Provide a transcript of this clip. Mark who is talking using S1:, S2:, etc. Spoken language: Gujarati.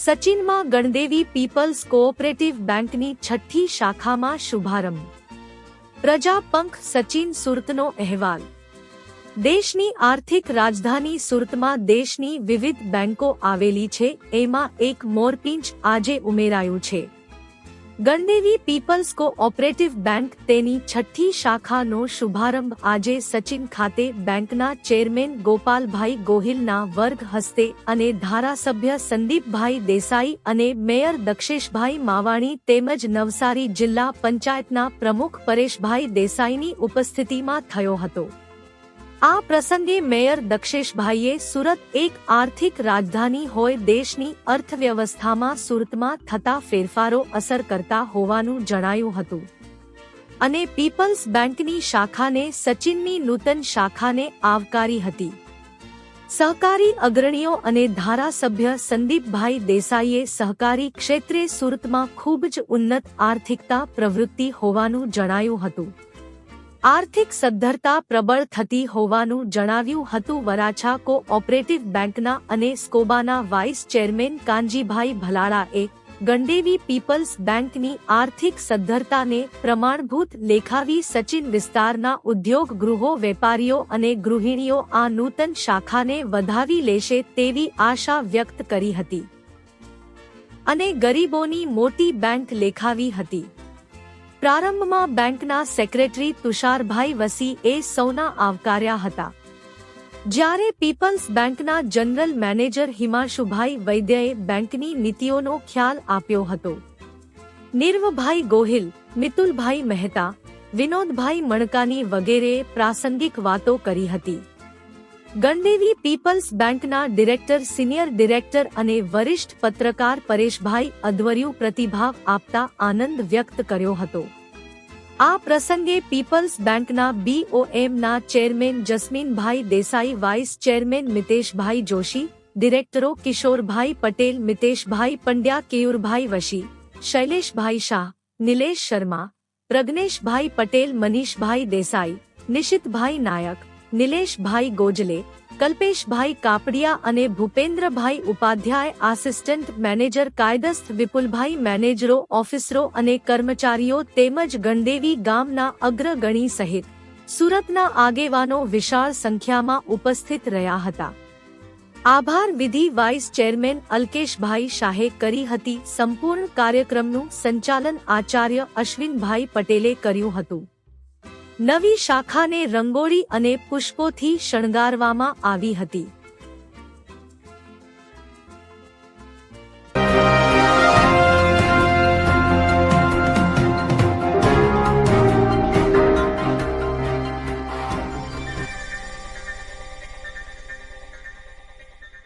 S1: સચિનમાં ગણદેવી પીપલ્સ કોઓપરેટિવ બેંકની 6ઠ્ઠી શાખામાં શુભારંભ। પ્રજાપંખ સચિન સુરતનો અહેવાલ। દેશની આર્થિક રાજધાની સુરતમાં દેશની વિવિધ બેંકો આવેલી છે, એમાં એક મોરપીંછ આજે ઉમેરાયું છે। ગણદેવી પીપલ્સ કોઓપરેટિવ બેંક તેની 6ઠ્ઠી શાખાનો શુભારંભ આજે સચિન ખાતે બેંકના ચેરમેન ગોપાલભાઈ ગોહિલના વર્ગ હસ્તે અને ધારાસભ્ય સંદીપભાઈ દેસાઈ અને મેયર દક્ષેશભાઈ માવાણી તેમજ નવસારી જિલ્લા પંચાયતના પ્રમુખ પરેશભાઈ દેસાઈની ઉપસ્થિતિમાં થયો હતો। આ પ્રસંગે મેયર દક્ષેશભાઈએ સુરત એક આર્થિક રાજધાની હોય દેશની અર્થવ્યવસ્થામાં સુરતમાં થતા ફેરફારો અસર કરતા હોવાનું જણાવ્યું હતું અને પીપલ્સ બેંકની શાખાને સચિનની નૂતન શાખાને આવકારી હતી। સહકારી અગ્રણીઓ અને ધારાસભ્ય સંદીપભાઈ દેસાઈએ સહકારી ક્ષેત્રે સુરતમાં ખૂબ જ ઉન્નત આર્થિકતા પ્રવૃત્તિ હોવાનું જણાવ્યું હતું। આર્થિક સદ્ધરતા પ્રબળ થતી હોવાનું જણાવ્યું હતું। વરાછા કોઓપરેટિવ બેંકના અને સ્કોબાના વાઇસ ચેરમેન કાનજીભાઈ ભલાળાએ ગણદેવી પીપલ્સ બેંકની આર્થિક સદ્ધરતાને પ્રમાણભૂત લેખાવી સચિન વિસ્તારના ઉદ્યોગ ગૃહો, વેપારીઓ અને ગૃહિણીઓ આ નૂતન શાખાને વધાવી લેશે તેવી આશા વ્યક્ત કરી હતી અને ગરીબોની મોટી બેંક લેખાવી હતી। પ્રારંભમાં બેંકના સેક્રેટરી તુષારભાઈ વસીએ સૌના આવકાર્યા હતા, જ્યારે પીપલ્સ બેંકના જનરલ મેનેજર હિમાંશુભાઈ વૈદ્યએ બેંકની નીતિઓનો ખ્યાલ આપ્યો હતો। નિર્વભાઈ ગોહિલ, મિતુલભાઈ મહેતા, વિનોદભાઈ મણકાની વગેરેએ પ્રાસંગિક વાતો કરી હતી। ગણદેવી પીપલ્સ બેંકના ડિરેક્ટર, સિનિયર ડિરેક્ટર અને વરિષ્ઠ પત્રકાર પરેશભાઈ અધવર્યુ પ્રતિભાવ આપતા આનંદ વ્યક્ત કર્યો હતો। આ પ્રસંગે પીપલ્સ બેંકના બીઓએમના chairman જસ્મીનભાઈ Desai, vice chairman મિતેશભાઈ Joshi, ડિરેક્ટરો Kishorbhai Patel, મિતેશભાઈ Pandya, Keyurbhai Vashi, શૈલેષભાઈ શાહ, નિલેશ શર્મા, પ્રજ્ઞેશભાઈ પટેલ, મનીષભાઈ દેસાઈ, નિશિતભાઈ નાયક, નિલેશભાઈ ગોજલે, કલ્પેશભાઈ કાપડિયા અને ભૂપેન્દ્રભાઈ ઉપાધ્યાય, આસિસ્ટન્ટ મેનેજર કાયદસ્થ વિપુલભાઈ, મેનેજરો, ઓફિસરો અને કર્મચારીઓ તેમજ ગણદેવી ગામના અગ્રગણી સહિત સુરતના આગેવાનો વિશાળ સંખ્યામાં ઉપસ્થિત રહ્યા હતા। આભાર વિધિ વાઇસ ચેરમેન અલ્કેશભાઈ શાહે કરી હતી। સંપૂર્ણ કાર્યક્રમનું સંચાલન આચાર્ય અશ્વિનભાઈ પટેલે કર્યું હતું। નવી શાખાને રંગોળી અને પુષ્પોથી શણગારવામાં આવી હતી।